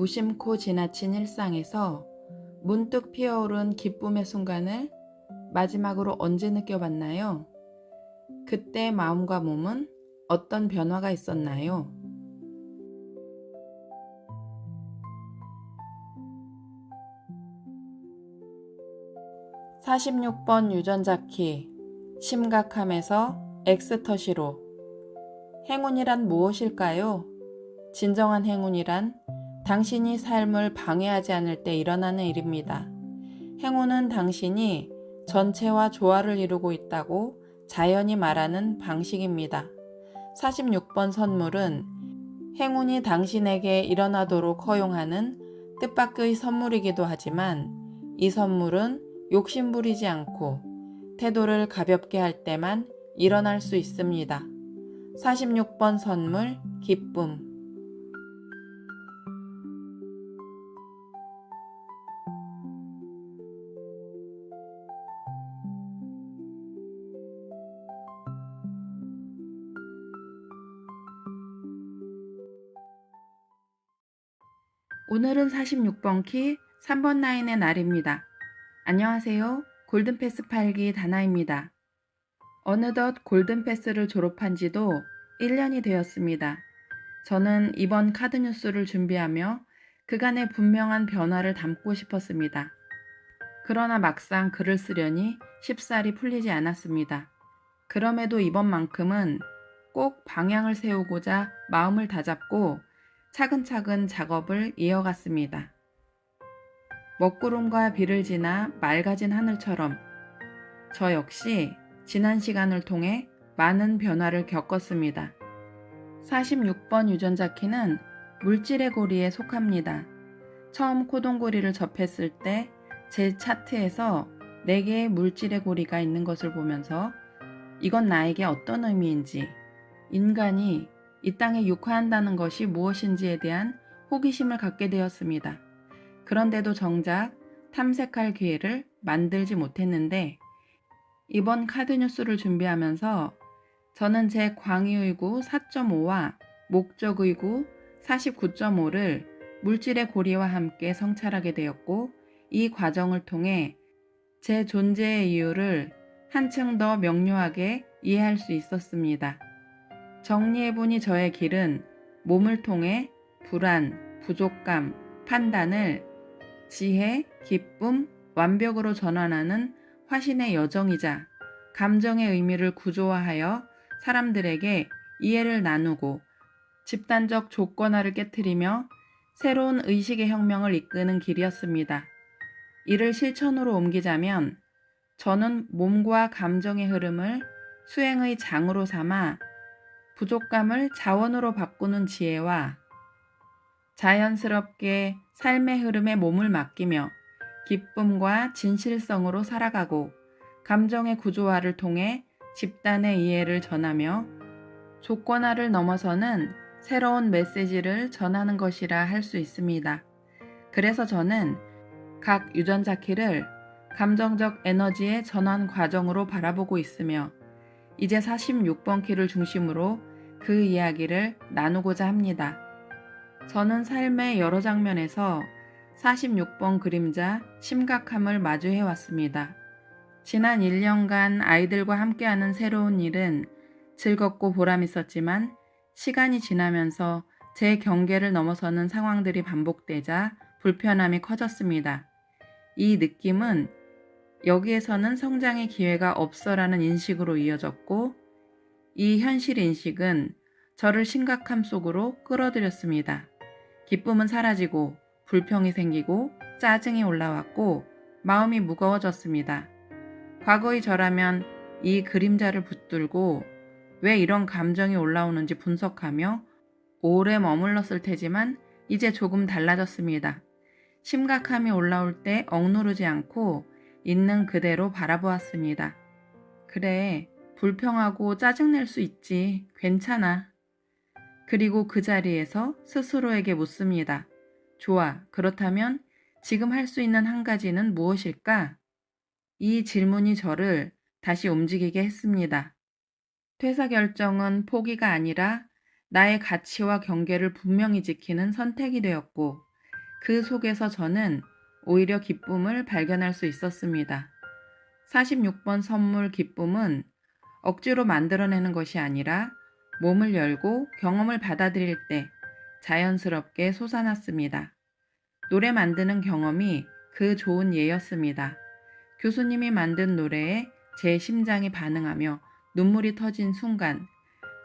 무심코 지나친 일상에서 문득 피어오른 기쁨의 순간을 마지막으로 언제 느껴봤나요? 그때 마음과 몸은 어떤 변화가 있었나요? 46번 유전자 키, 심각함에서 엑스터시로. 행운이란 무엇일까요? 진정한 행운이란 당신이 삶을 방해하지 않을 때 일어나는 일입니다. 행운은 당신이 전체와 조화를 이루고 있다고 자연이 말하는 방식입니다. 46번 선물은 행운이 당신에게 일어나도록 허용하는 뜻밖의 선물이기도 하지만 이 선물은 욕심부리지 않고 태도를 가볍게 할 때만 일어날 수 있습니다. 46번 선물, 기쁨. 오늘은 46번 키 3번 라인의 날입니다. 안녕하세요. 골든패스 팔기 다나입니다. 어느덧 골든패스를 졸업한 지도 1년이 되었습니다. 저는 이번 카드 뉴스를 준비하며 그간의 분명한 변화를 담고 싶었습니다. 그러나 막상 글을 쓰려니 쉽사리 풀리지 않았습니다. 그럼에도 이번만큼은 꼭 방향을 세우고자 마음을 다잡고 차근차근 작업을 이어갔습니다. 먹구름과 비를 지나 맑아진 하늘처럼 저 역시 지난 시간을 통해 많은 변화를 겪었습니다. 46번 유전자 키는 물질의 고리에 속합니다. 처음 코동고리를 접했을 때 제 차트에서 4개의 물질의 고리가 있는 것을 보면서 이건 나에게 어떤 의미인지, 인간이 이 땅에 육화한다는 것이 무엇인지에 대한 호기심을 갖게 되었습니다. 그런데도 정작 탐색할 기회를 만들지 못했는데 이번 카드 뉴스를 준비하면서 저는 제 광의의구 4.5와 목적의구 49.5를 물질의 고리와 함께 성찰하게 되었고 이 과정을 통해 제 존재의 이유를 한층 더 명료하게 이해할 수 있었습니다. 정리해보니 저의 길은 몸을 통해 불안, 부족감, 판단을 지혜, 기쁨, 완벽으로 전환하는 화신의 여정이자 감정의 의미를 구조화하여 사람들에게 이해를 나누고 집단적 조건화를 깨트리며 새로운 의식의 혁명을 이끄는 길이었습니다. 이를 실천으로 옮기자면 저는 몸과 감정의 흐름을 수행의 장으로 삼아 부족감을 자원으로 바꾸는 지혜와 자연스럽게 삶의 흐름에 몸을 맡기며 기쁨과 진실성으로 살아가고 감정의 구조화를 통해 집단의 이해를 전하며 조건화를 넘어서는 새로운 메시지를 전하는 것이라 할 수 있습니다. 그래서 저는 각 유전자 키를 감정적 에너지의 전환 과정으로 바라보고 있으며 이제 46번 키를 중심으로 그 이야기를 나누고자 합니다. 저는 삶의 여러 장면에서 46번 그림자 심각함을 마주해 왔습니다. 지난 1년간 아이들과 함께하는 새로운 일은 즐겁고 보람 있었지만 시간이 지나면서 제 경계를 넘어서는 상황들이 반복되자 불편함이 커졌습니다. 이 느낌은 여기에서는 성장의 기회가 없어라는 인식으로 이어졌고 이 현실 인식은 저를 심각함 속으로 끌어들였습니다. 기쁨은 사라지고 불평이 생기고 짜증이 올라왔고 마음이 무거워졌습니다. 과거의 저라면 이 그림자를 붙들고 왜 이런 감정이 올라오는지 분석하며 오래 머물렀을 테지만 이제 조금 달라졌습니다. 심각함이 올라올 때 억누르지 않고 있는 그대로 바라보았습니다. 그래, 불평하고 짜증낼 수 있지. 괜찮아. 그리고 그 자리에서 스스로에게 묻습니다. 좋아, 그렇다면 지금 할 수 있는 한 가지는 무엇일까? 이 질문이 저를 다시 움직이게 했습니다. 퇴사 결정은 포기가 아니라 나의 가치와 경계를 분명히 지키는 선택이 되었고 그 속에서 저는 오히려 기쁨을 발견할 수 있었습니다. 46번 선물 기쁨은 억지로 만들어내는 것이 아니라 몸을 열고 경험을 받아들일 때 자연스럽게 솟아났습니다. 노래 만드는 경험이 그 좋은 예였습니다. 교수님이 만든 노래에 제 심장이 반응하며 눈물이 터진 순간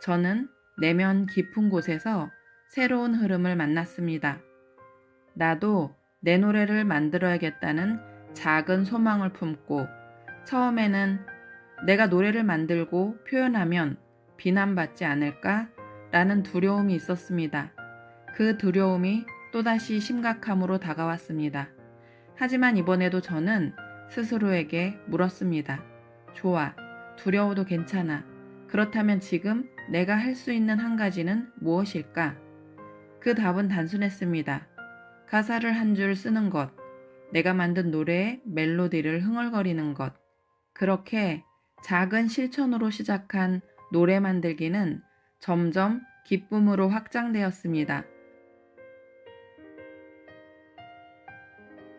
저는 내면 깊은 곳에서 새로운 흐름을 만났습니다. 나도 내 노래를 만들어야겠다는 작은 소망을 품고 처음에는 내가 노래를 만들고 표현하면 비난받지 않을까? 라는 두려움이 있었습니다. 그 두려움이 또다시 심각함으로 다가왔습니다. 하지만 이번에도 저는 스스로에게 물었습니다. 좋아, 두려워도 괜찮아. 그렇다면 지금 내가 할 수 있는 한 가지는 무엇일까? 그 답은 단순했습니다. 가사를 한 줄 쓰는 것, 내가 만든 노래의 멜로디를 흥얼거리는 것. 그렇게 작은 실천으로 시작한 노래 만들기는 점점 기쁨으로 확장되었습니다.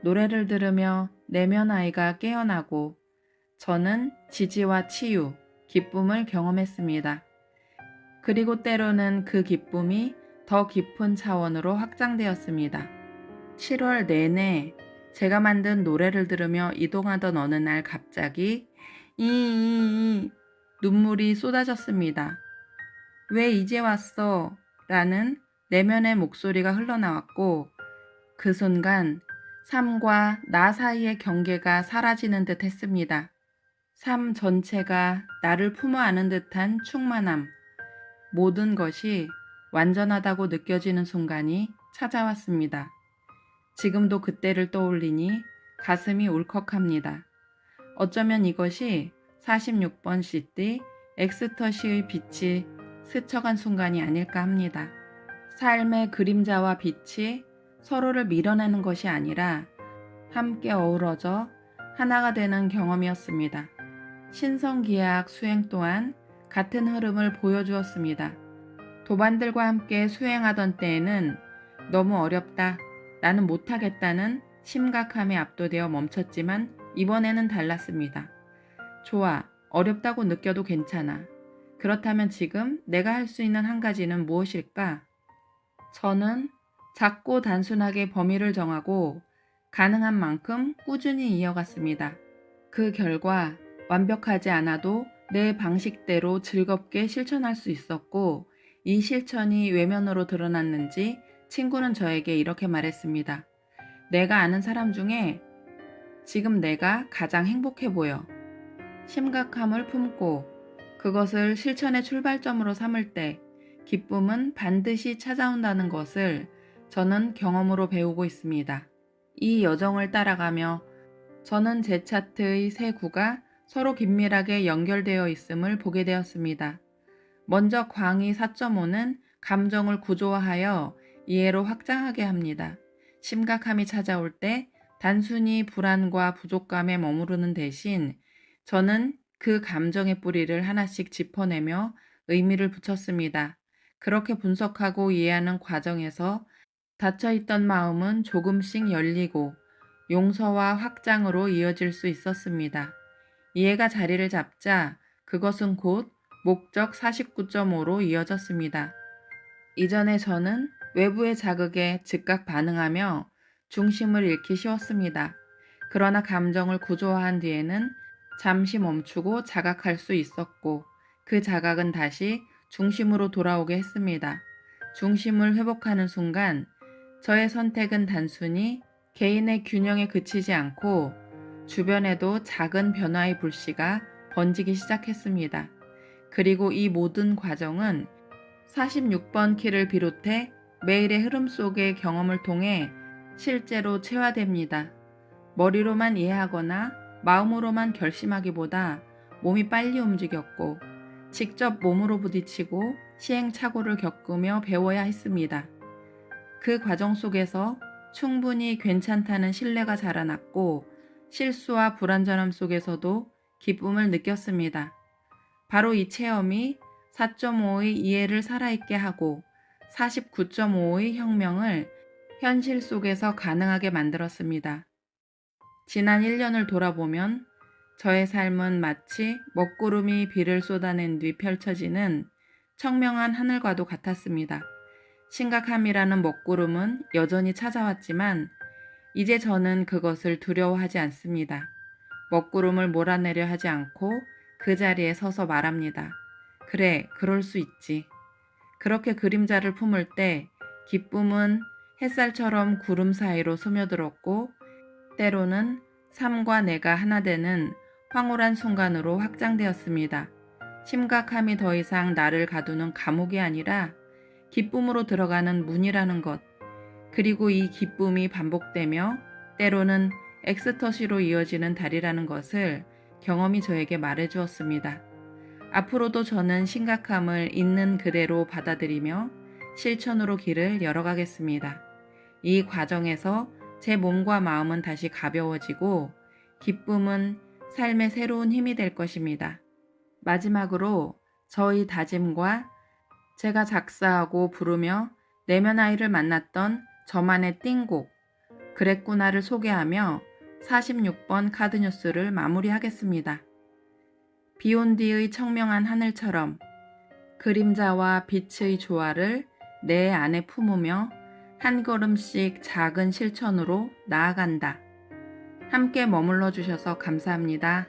노래를 들으며 내면 아이가 깨어나고 저는 지지와 치유, 기쁨을 경험했습니다. 그리고 때로는 그 기쁨이 더 깊은 차원으로 확장되었습니다. 7월 내내 제가 만든 노래를 들으며 이동하던 어느 날 갑자기 이 눈물이 쏟아졌습니다. 왜 이제 왔어? 라는 내면의 목소리가 흘러나왔고 그 순간 삶과 나 사이의 경계가 사라지는 듯 했습니다. 삶 전체가 나를 품어 안은 듯한 충만함, 모든 것이 완전하다고 느껴지는 순간이 찾아왔습니다. 지금도 그때를 떠올리니 가슴이 울컥합니다. 어쩌면 이것이 46번 시티 엑스터시의 빛이 스쳐간 순간이 아닐까 합니다. 삶의 그림자와 빛이 서로를 밀어내는 것이 아니라 함께 어우러져 하나가 되는 경험이었습니다. 신성기약 수행 또한 같은 흐름을 보여주었습니다. 도반들과 함께 수행하던 때에는 너무 어렵다, 나는 못하겠다는 심각함에 압도되어 멈췄지만 이번에는 달랐습니다. 좋아, 어렵다고 느껴도 괜찮아. 그렇다면 지금 내가 할 수 있는 한 가지는 무엇일까? 저는 작고 단순하게 범위를 정하고 가능한 만큼 꾸준히 이어갔습니다. 그 결과 완벽하지 않아도 내 방식대로 즐겁게 실천할 수 있었고 이 실천이 외면으로 드러났는지 친구는 저에게 이렇게 말했습니다. 내가 아는 사람 중에 지금 내가 가장 행복해 보여. 심각함을 품고 그것을 실천의 출발점으로 삼을 때 기쁨은 반드시 찾아온다는 것을 저는 경험으로 배우고 있습니다. 이 여정을 따라가며 저는 제 차트의 세 구가 서로 긴밀하게 연결되어 있음을 보게 되었습니다. 먼저 광의 4.5는 감정을 구조화하여 이해로 확장하게 합니다. 심각함이 찾아올 때 단순히 불안과 부족감에 머무르는 대신 저는 그 감정의 뿌리를 하나씩 짚어내며 의미를 붙였습니다. 그렇게 분석하고 이해하는 과정에서 닫혀있던 마음은 조금씩 열리고 용서와 확장으로 이어질 수 있었습니다. 이해가 자리를 잡자 그것은 곧 목적 49.5로 이어졌습니다. 이전에 저는 외부의 자극에 즉각 반응하며 중심을 잃기 쉬웠습니다. 그러나 감정을 구조화한 뒤에는 잠시 멈추고 자각할 수 있었고 그 자각은 다시 중심으로 돌아오게 했습니다. 중심을 회복하는 순간 저의 선택은 단순히 개인의 균형에 그치지 않고 주변에도 작은 변화의 불씨가 번지기 시작했습니다. 그리고 이 모든 과정은 46번 키를 비롯해 매일의 흐름 속의 경험을 통해 실제로 체화됩니다. 머리로만 이해하거나 마음으로만 결심하기보다 몸이 빨리 움직였고 직접 몸으로 부딪히고 시행착오를 겪으며 배워야 했습니다. 그 과정 속에서 충분히 괜찮다는 신뢰가 자라났고 실수와 불완전함 속에서도 기쁨을 느꼈습니다. 바로 이 체험이 4.5의 이해를 살아있게 하고 49.5의 혁명을 현실 속에서 가능하게 만들었습니다. 지난 1년을 돌아보면 저의 삶은 마치 먹구름이 비를 쏟아낸 뒤 펼쳐지는 청명한 하늘과도 같았습니다. 심각함이라는 먹구름은 여전히 찾아왔지만 이제 저는 그것을 두려워하지 않습니다. 먹구름을 몰아내려 하지 않고 그 자리에 서서 말합니다. 그래, 그럴 수 있지. 그렇게 그림자를 품을 때 기쁨은 햇살처럼 구름 사이로 스며들었고 때로는 삶과 내가 하나 되는 황홀한 순간으로 확장되었습니다. 심각함이 더 이상 나를 가두는 감옥이 아니라 기쁨으로 들어가는 문이라는 것, 그리고 이 기쁨이 반복되며 때로는 엑스터시로 이어지는 달이라는 것을 경험이 저에게 말해주었습니다. 앞으로도 저는 심각함을 있는 그대로 받아들이며 실천으로 길을 열어가겠습니다. 이 과정에서 제 몸과 마음은 다시 가벼워지고 기쁨은 삶의 새로운 힘이 될 것입니다. 마지막으로 저희 다짐과 제가 작사하고 부르며 내면 아이를 만났던 저만의 띵곡 그랬구나를 소개하며 46번 카드뉴스를 마무리하겠습니다. 비온 뒤의 청명한 하늘처럼 그림자와 빛의 조화를 내 안에 품으며 한 걸음씩 작은 실천으로 나아간다. 함께 머물러 주셔서 감사합니다.